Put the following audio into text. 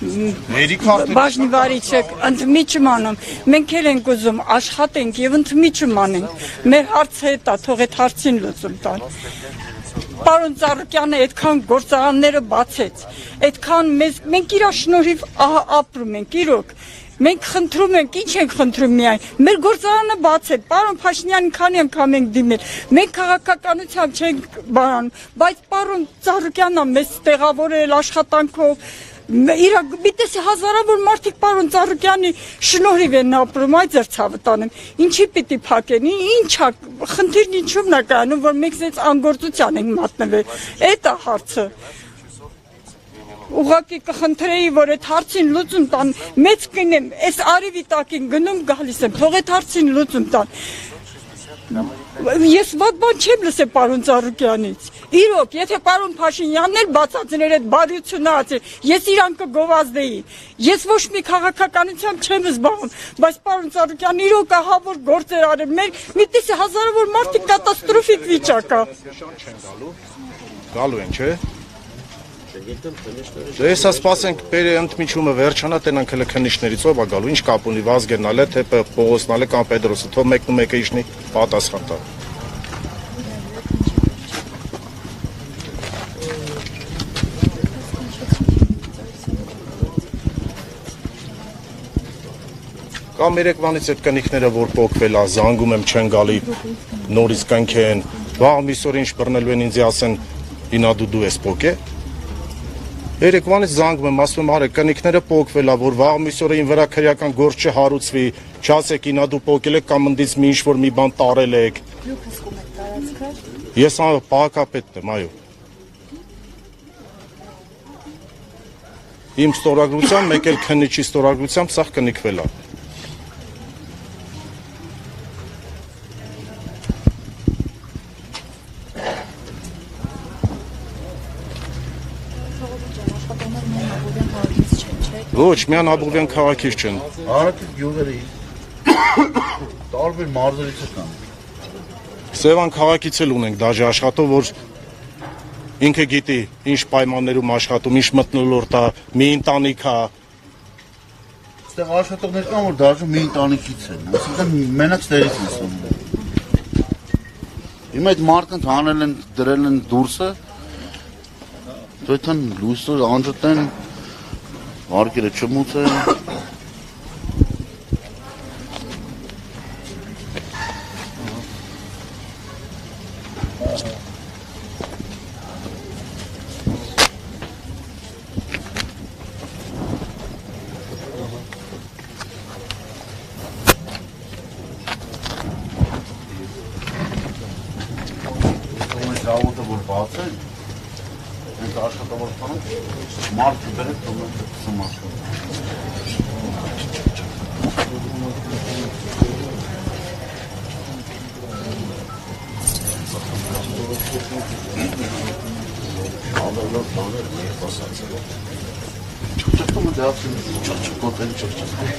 բաժնի վարիչեք ընդմի չմանում, մենք էլ ենք ուզում աշխատենք և ընդմի չմանենք, մեր հարցը հետ է, թող այդ հարցին լուծում տան։ Պարոն Ծառուկյանը այդքան գործարանները բացեց, այդքան մենք իրա շնորհիվ ապրում ենք, իրոք, մենք խնդրում ենք, ինչ ենք խնդրում միայն, մեր գործարանը բաց է, պարոն Փաշինյանին քանի անգամ ենք դիմել, մենք քաղաքականությամբ չենք բանում, բայց պարոն Ծառուկյանն է մեզ տեղավորել աշխատանքով, Միտեսի հազարավոր մարդիկ պարոն Ծառուկյանի շնորհիվ են ապրում, այդ ձեր ցավը տանեմ, ինչի պիտի փակեն, ինչա, խնդիրն ինչումն է կայանում, որ մենք զենց անգործության ենք մատնվել, այդ է հարցը։ Ուղղակի կխնդրեի, որ այդ հարցին լուծում տան, մեծ կինեմ, այս արևի տակին գնում գալիս եմ, թող այդ հարցին լուծում տան։ Ես վատ բան չեմ լսել պարոն Ծառուկյանից, իրոք, եթե պարոն Փաշինյանն էր բացածներ այդ բարյությունը ացել, ես իրան կգովազդեի, ես ոչ մի քաղաքականությամբ չեմ զբաղվում, բայց պարոն Ծառուկյան իրոք ահա որ գործեր արել, մեր միտեսի հազարավոր մարդիկ կատաստրոֆիկ վիճակ է։ Գալու են, չէ՞։ Դե հեսա սպասենք բերի ընդմիջումը վերջանա, տենանք հələ քննիչներից ով է գալու, ինչ կապ ունի Վազգենն է, թե Պողոսն է, կամ Պետրոսը, թող մեկն ու մեկը իջնի պատասխան տա։ Կամ երեկվանից այդ կնիքները, որ պոկվել է, զանգում եմ չեն գալի, նորից կնքեն, վաղ միսօր ինչ բռնելու են ինձ ասեն, ինա դու ես պոկ է։ Երեկվանից զանգում եմ, ասում եմ արեք կնիքները պոկվել է, որ վաղ միսօրը ին վրա քրեական գործ չհարուցվի, չասեք ինա դու պոկել եք կամ ընդից մի ինչ-որ մի բան տարել եք։ Դուք հսկում եք տարածքը։ Ես պահակապետն եմ, այո։ Իմ ստորագրությամբ, մեկ էլ քննիչի ստորագրությամբ սաղ կնիքվել է։ Ոչ, միան Աբովյան քաղաքից չեն։ Արաքից գյուղերի տարբեր մարզերից կան։ Սևան քաղաքից էլ ունենք դաժե աշխատող, որ ինքը գիտի ինչ պայմաններում աշխատում, ինչ մթնոլորտ է, մի ընտանիք է։ Այստեղ աշխատողներ կան, որ դաժե մի ընտանիքից են, այսինքն մենակ ստերից են սովորում։ Հիմա այդ մարդկանց հանել են, դրել են դուրսը, դոյթան լույսը անջտեն Արկերը չմուծեն։ Զավոդը որ բաց է, հենց աշխատավոր տանում մարդը բերեք թողնեք սմաշը։ Ալալով բաներ մեր պասացել։ Չկոտել չկոտել չկոտել։